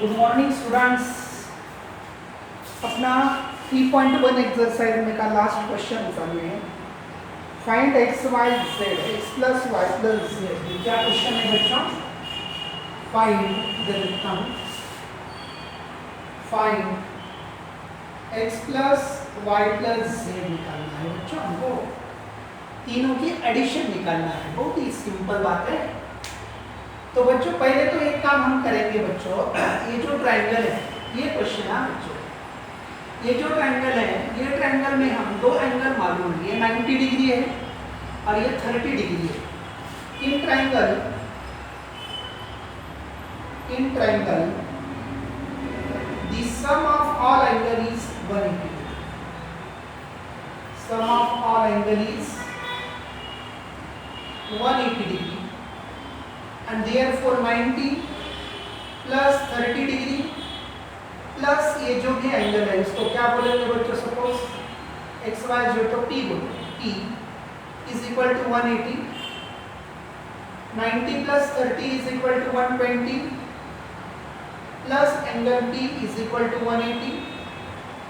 Good morning students. अपना 3.1 exercise में का लास्ट क्वेश्चन कर रहे हैं। Find X Y Z, X plus Y plus Z. क्या क्वेश्चन है बच्चों? फाइंड देखता हूँ, find X plus Y plus Z निकालना है बच्चों। हमको तीनों की एडिशन निकालना है। बहुत ही सिंपल बात है। तो बच्चों पहले तो एक काम हम करेंगे बच्चों, ये जो ट्रायंगल है, ये क्वेश्चन है बच्चों, ये जो ट्रायंगल है, ये ट्रायंगल में हम दो एंगल मालूम है, ये 90 डिग्री है और ये 30 डिग्री है। In triangle the sum of all angle is 180 degree. Sum of all angle is 180 degree and therefore 90 plus 30 degree plus ये जो भी एंगल है इसको क्या बोलेंगे बच्चों? सपोज एक्स वाई जेड, तो P बोलो। P is equal to 180, 90 plus 30 is equal to 120 plus angle P is equal to 180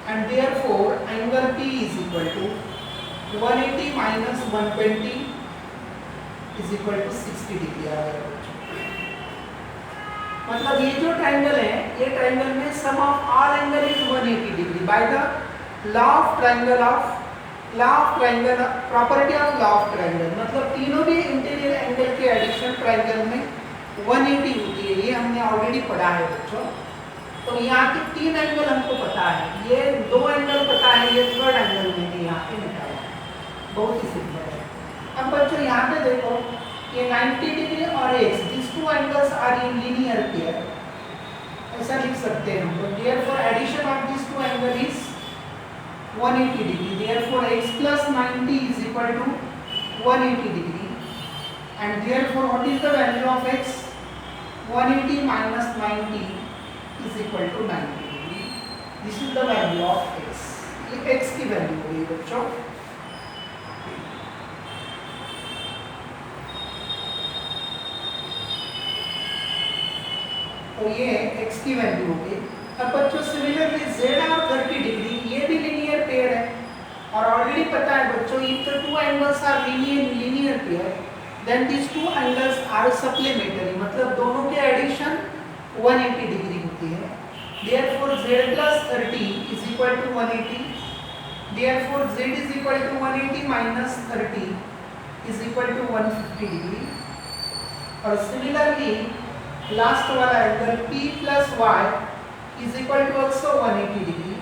and therefore angle P is equal to 180 minus 120 is equal to 60 degree आ गया। मतलब ये जो triangle है, ये triangle में sum of all angle is 180 degree by the law of triangle property of law of triangle. मतलब तीनों भी इंटीरियर एंगल के एडिशन ट्रायंगल में 180 होती है। ये हमने ऑलरेडी पढ़ा है बच्चों। तो यहाँ के तीन एंगल हमको पता है, ये दो एंगल पता है, ये थर्ड एंगल मैंने यहाँ पे निकाला है। बहुत ही सिंपल है। अब बच्चों यहाँ पे देखो, ये 90 डिग्री और x, these two angles are in linear pair, ऐसा लिख सकते हैं हम। तो therefore addition of these two angle is 180 degree, therefore x plus 90 is equal to 180 degree and therefore what is the value of x? 180 minus 90 is equal to 90 degree. This is the value of x. ये x की value होगी बच्चों। तो ये x की value हो गई। अब बच्चों सिमिलरली z और 30 डिग्री, ये भी लीनियर पेयर है और ऑलरेडी पता है बच्चों, if the two angles are linear pair then this two angles are supplementary. मतलब दोनों के एडिशन 180 डिग्री होती है। Therefore z plus 30 is equal to 180, therefore z is equal to 180 minus 30 is equal to 150 degree. और similarly last वाला angle P plus y is equal to also 180 degree.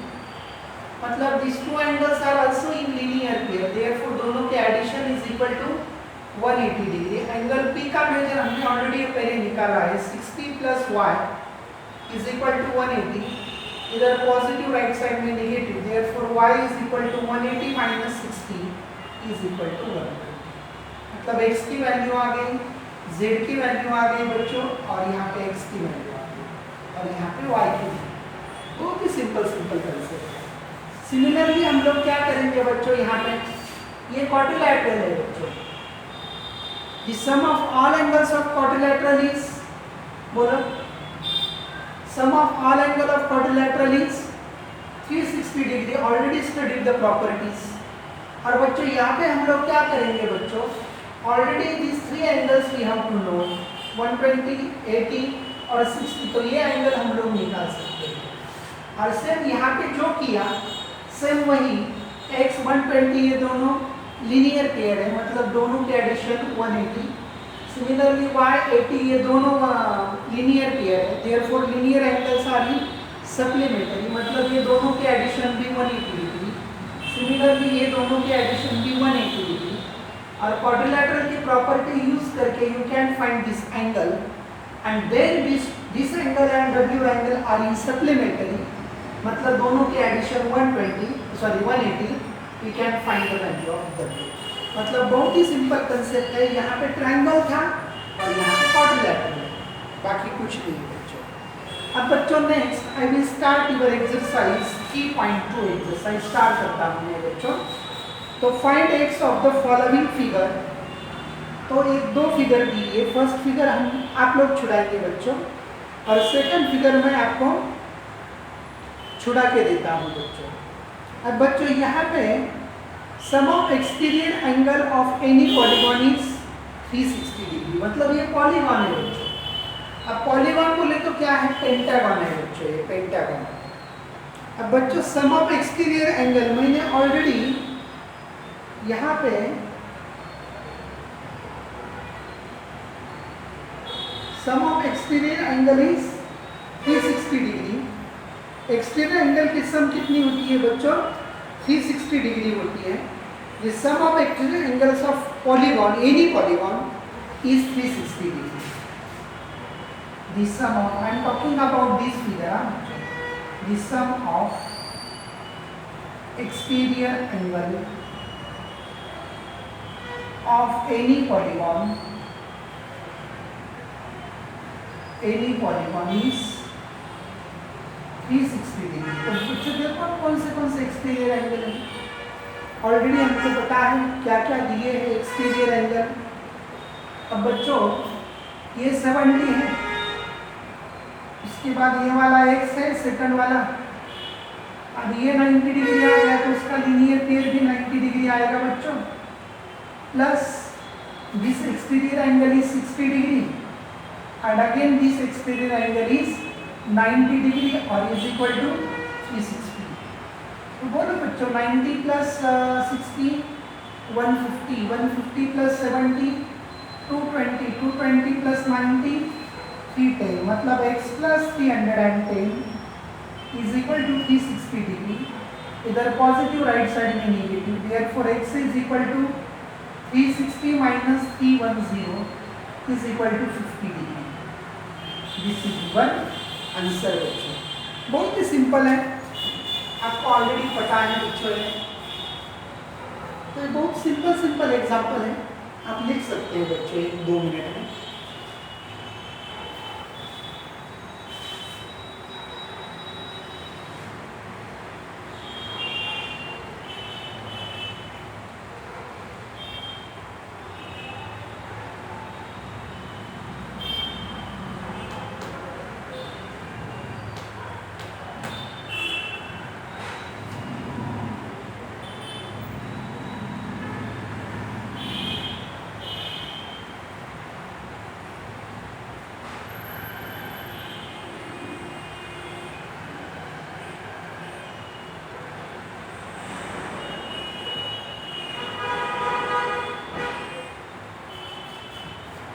मतलब these two angles are also in linear pair, therefore दोनों के addition is equal to 180 degree. Angle P का major हमने already पहले निकाला है, 60 plus y is equal to 180। इधर positive right side में negative, therefore y is equal to 180 minus 60 is equal to 120। मतलब x की वैल्यू आ गई, z की वैल्यू आ गई बच्चों, और यहाँ पे x की वैल्यू आ गई और यहाँ पे y की। बहुत ही सिंपल तरह से। सिमिलरली हम लोग क्या करेंगे बच्चों, यहाँ पे ये क्वाड्रिलैटरल है बच्चों। The sum of all angles of quadrilateral is, बोलो, sum of all angle of quadrilateral is 360 degree. Already studied the properties. और बच्चों यहाँ पे हम लोग क्या करेंगे बच्चों, already these three angles we have to know, 120, 80 और 60। तो ये एंगल हम लोग निकाल सकते हैं। और सेम यहाँ पे जो किया सेम वही, x 120 ये दोनों लीनियर पेयर है, मतलब दोनों के एडिशन 180। सिमिलरली y 80 ये दोनों लीनियर पेयर है, therefore linear angles are in supplementary. मतलब ये दोनों के एडिशन भी 180 डिग्री। सिमिलरली ये दोनों के एडिशन भी 180 डिग्री। और क्वाड्रिलैटरल की प्रॉपर्टी यूज करके you can find this angle and then this angle and W angle are in supplementary. मतलब दोनों के addition 180, we can find the value of W. मतलब बहुत ही सिंपल कंसेप्ट है। यहाँ पे ट्रायंगल था और यहाँ पे क्वाड्रिलैटरल है, बाकी कुछ नहीं है बच्चों। अब बच्चों next I will start your exercise 3.2 exercise start करता हूँ मैं बच्चों। तो find X of the following figure. तो एक दो फिगर दी है। फर्स्ट फिगर हम आप लोग छुड़ाएंगे बच्चों, और सेकंड फिगर में आपको छुड़ा के देता हूँ बच्चों। अब बच्चों यहाँ पे sum of exterior angle of any polygon is 360 degree, मतलब ये पॉलीगॉन है बच्चों। अब पॉलीगॉन बोले तो क्या है, पेंटागन है बच्चों, ये पेंटागन। अब बच्चों सम ऑफ एक्सटीरियर एंगल मैंने ऑलरेडी यहाँ पे sum of exterior angle is 360 degree. Exterior angle की सम कितनी होती है बच्चों, 360 डिग्री होती है। The sum of exterior angles of polygon, any polygon, is 360 degree. The sum of, I am talking about this figure. The sum of exterior angle of any polygon is 360 degree. तो बच्चों देखो कौन से exterior angle है, already हमको पता है क्या क्या दिए हैं एक्सटीरियर एंगल। अब बच्चों ये 70 है, इसके बाद ये वाला x है सेकंड वाला, अब ये 90 डिग्री आ गया तो उसका लीनियर पेयर भी 90 डिग्री आएगा बच्चों, plus this exterior angle is 60 degree and again this exterior angle is 90 degree और इज इक्वल टू 360। तो बोलो बच्चों 90 प्लस 60 150, 150 प्लस 70 220, 220 प्लस 90 310, मतलब x plus 310 is equal to 360 degree. इधर पॉजिटिव राइट साइड में negative, therefore x is equal to 360 minus 310 is equal to 50 degree. This is one answer बच्चों, बहुत ही सिंपल है, आपको ऑलरेडी पता है बच्चों है। तो ये बहुत सिंपल एग्जांपल है, आप लिख सकते हैं बच्चों 1-2 मिनट में।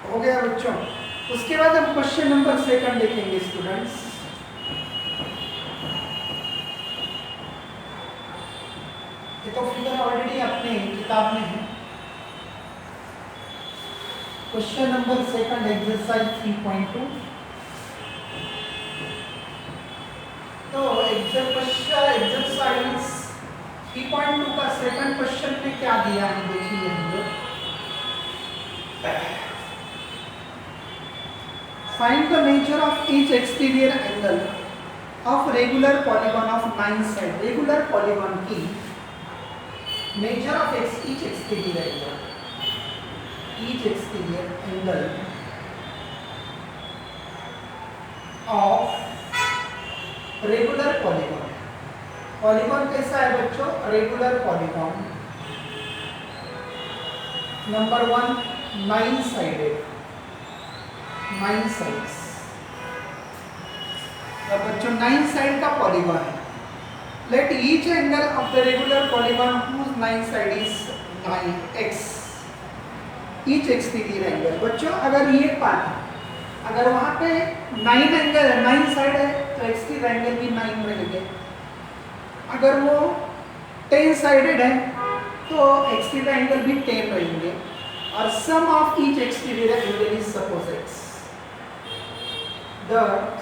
हो गया बच्चों। उसके बाद हम क्वेश्चन नंबर 2 देखेंगे स्टूडेंट्स। ये तो फिगर ऑलरेडी अपने किताब में है। Question number 2 exercise 3.2। तो एक्सरसाइज 3.2 का सेकंड क्वेश्चन में क्या दिया है देखिए हम लोग। Find the measure of each exterior angle of regular polygon of 9 sides. Regular polygon की measure of each exterior angle. Each exterior angle of regular polygon. Polygon कैसा है बच्चों? Regular polygon. Number 1 9 sided. 9 sides। अब बच्चों 9 side का polygon है। Let each angle of the regular polygon whose 9 side is 9x। Each exterior angle बच्चों अगर ये पार्ट अगर वहां पे 9 एंगल है 9 साइड है तो एक्सटीरियर एंगल भी 9 रहेंगे। अगर वो 10 साइडेड है तो एक्सटीरियर एंगल भी 10 रहेंगे। और sum of each exterior angle is suppose x।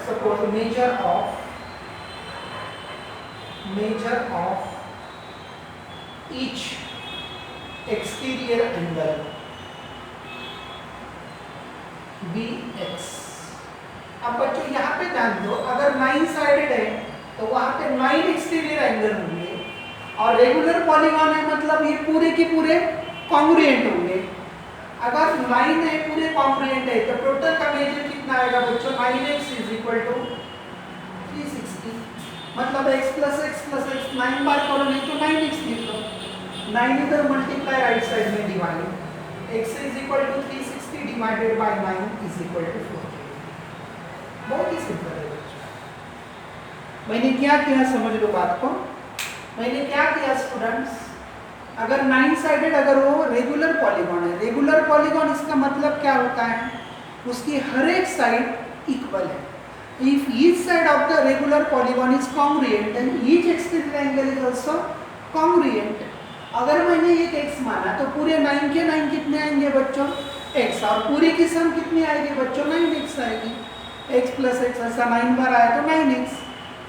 suppose measure of each exterior angle bx। अब बच्चों यहाँ पे ध्यान दो, अगर 9 साइडेड है तो वहां पे 9 एक्सटीरियर एंगल होंगे और रेगुलर पॉलीगॉन है मतलब ये पूरे के पूरे कॉन्ग्रुएंट होंगे। अगर 9 है पूरे कॉन्ग्रुएंट है तो टोटल का मेजर कितना आएगा बच्चों? 9x = इक्वल टू 360, मतलब x प्लस एक्स 9 बार करो, नहीं तो 9x लिख लो, 9 इधर मल्टीप्लाई राइट साइड में divide, x is equal to 360 divided by 9 is equal to 4। बहुत ही सिंपल है बच्चों। मैंने क्या किया समझ लो बात को। मैंने क्या किया स्टूडेंट्स, अगर 9 साइडेड अगर वो रेगुलर पॉलीगॉन है, रेगुलर पॉलीगॉन इसका मतलब क्या होता है, उसकी हर एक साइड इक्वल है। If each side of the regular polygon is congruent, then each exterior angle is also congruent. अगर मैंने एक x माना तो पूरे 9 के 9 कितने आएंगे बच्चों, x, और पूरी की सम कितनी आएगी बच्चों, 9x आएगी। x प्लस एक्स ऐसा 9 बार आया तो 9x,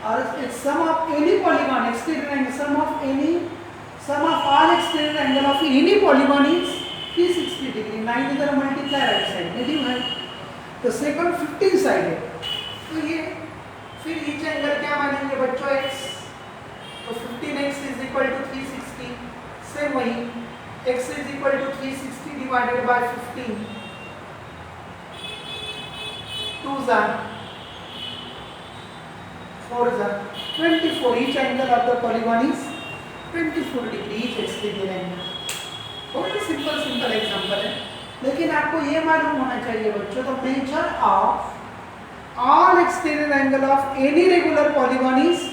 और sum of any polygon exterior angle, sum of all exterior angle of any polygon is 360 degree. 9 इधर मल्टीप्लाई राइट साइड में डिवाइड, तो सेकंड 15 साइड है, तो ये फिर ईच एंगल क्या मानेंगे बच्चों, x, तो 15x is equal to 360, same वही x is equal to 360 divided by 15, 2 जा 4 जा 24, each angle of the polygon is 24 degree each exterior angle. बहुत ही सिंपल एग्जांपल है, लेकिन आपको ये मालूम होना चाहिए बच्चों, the measure of all exterior angle of any regular polygon is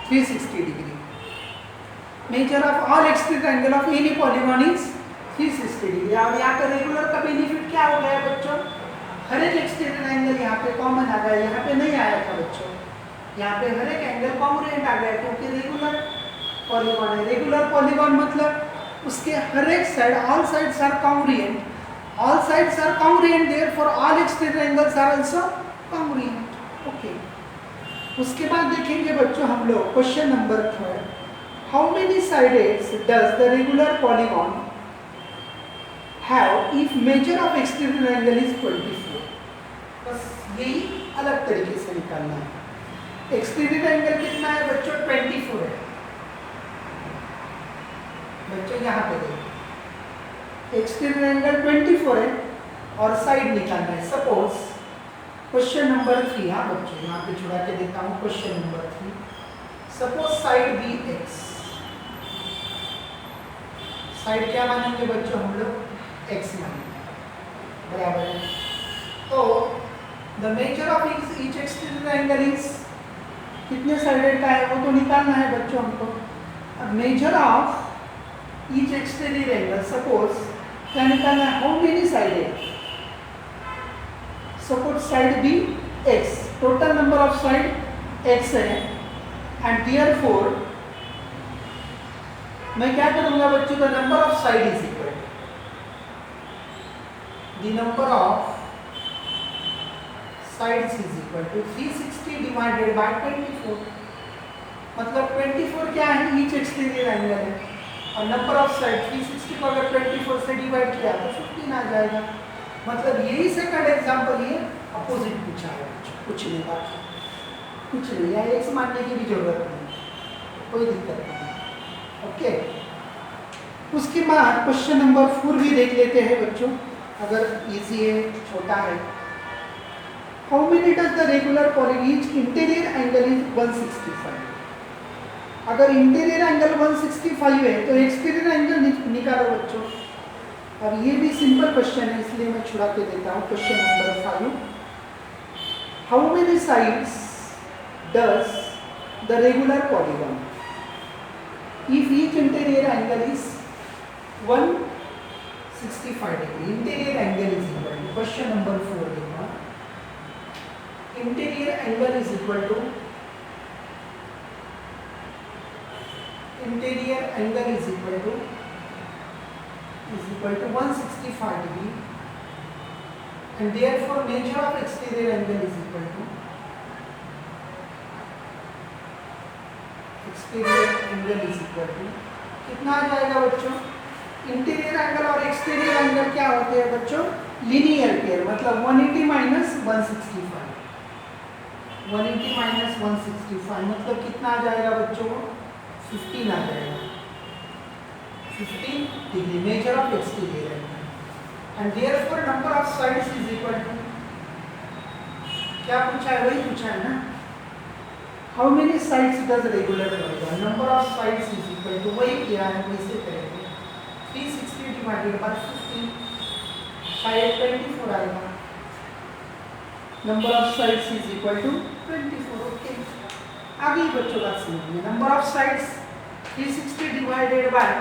360 degree. Measure of all exterior angle of any polygon is 360 degree. और यहाँ पे रेगुलर का बेनिफिट क्या हो गया बच्चों, हर एक एक्सटीरियर एंगल यहाँ पे कॉमन आ गया, यहाँ पे नहीं आया था बच्चों, यहाँ पे हर एक एंगल कॉन्ग्रुएंट आ गया क्योंकि रेगुलर पॉलीगॉन है। रेगुलर पॉलीगॉन मतलब उसके हर एक side, all sides are congruent, all sides are congruent, therefore all exterior angles are also congruent. Okay. उसके बाद देखेंगे बच्चों हम लोग question number 3, how many sides does the regular polygon have if measure of exterior angle is 24? बस यही अलग तरीके से निकालना है। एक्सटीरियर एंगल कितना है बच्चों, 24 है। बच्चों यहाँ पे देखो, एक्सटीरियर एंगल 24 है और साइड निकालना है। सपोज क्वेश्चन नंबर 3, हाँ बच्चों यहाँ पे छुड़ा के देता हूँ question number 3। Suppose side B X, side क्या मानेंगे बच्चों हम लोग, एक्स मानेंगे, बराबर है। तो the measure of each exterior angle is, कितने साइडेड का है वो तो निकालना है बच्चों हमको। अब measure of each exterior angle, suppose क्या निकालना है, how many sided, suppose side B X, total number of side X है, एंड देयरफॉर मैं क्या करूंगा बच्चों, the number of side is equal, the number of sides is equal to 360 divided by 24, मतलब 24 क्या है, ईच एक्सटीरियर एंगल है, और नंबर ऑफ साइड 360 को अगर 24 से डिवाइड किया तो 15 आ जाएगा। मतलब यही सेकंड एग्जांपल, ये अपोजिट पूछा है, कुछ नहीं बाकी, कुछ नहीं, या एक्स मानने की भी जरूरत नहीं, कोई दिक्कत नहीं। ओके, उसके बाद क्वेश्चन नंबर 4 भी देख लेते हैं बच्चों, अगर इजी है, छोटा है। How many does the regular polygon, each interior angle is 165। अगर इंटीरियर एंगल 165 है तो एक्सटीरियर एंगल निकालो बच्चों। अब ये भी सिंपल क्वेश्चन है इसलिए मैं छुड़ा के देता हूँ। Question number 5, how many sides does the regular polygon if each interior angle is 165 degree. Interior angle is equal to, question number 4 देखना, interior angle is equal to, interior angle is equal to 165 degree, and therefore measure of exterior angle is equal to, exterior angle is equal to कितना आ जाएगा बच्चों, interior angle और exterior angle क्या होते हैं बच्चों, linear pair, मतलब 180 minus 165, 180 minus 165 मतलब कितना आ जाएगा बच्चों, 15 आ जाएगा, 15 degree, measure of exterior angle, and therefore number of sides is equal to क्या पूछा है, वही पूछा है ना। How many sides does regular triangle, number of sides is equal to, वही किया है वैसे करेंगे, 360 डिवाइडेड बाय 15, शायद 24 आएगा। Number of sides is equal to 24। Okay, आगे बच्चों बात समझिए। Number of sides 360 divided by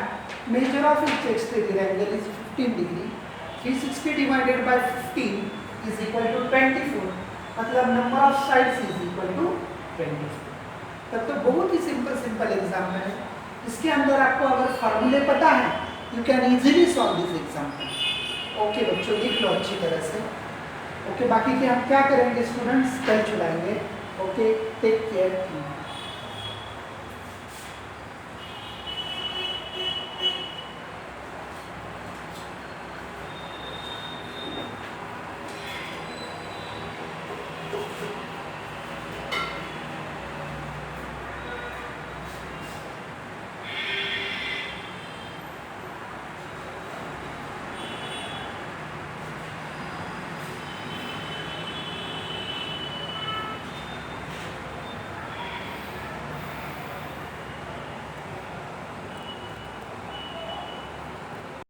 measure of each exterior angle is 15 degree, 360 divided by 15 is equal to 24, मतलब number of sides is equal to 24। तब तो बहुत ही सिंपल एग्जाम्पल है। इसके अंदर आपको अगर फार्मूले पता है, you can easily solve this example. Okay बच्चों, लिख लो अच्छी तरह से। ओके, बाकी के हम क्या करेंगे स्टूडेंट्स, कल चलाएंगे। Okay, take care.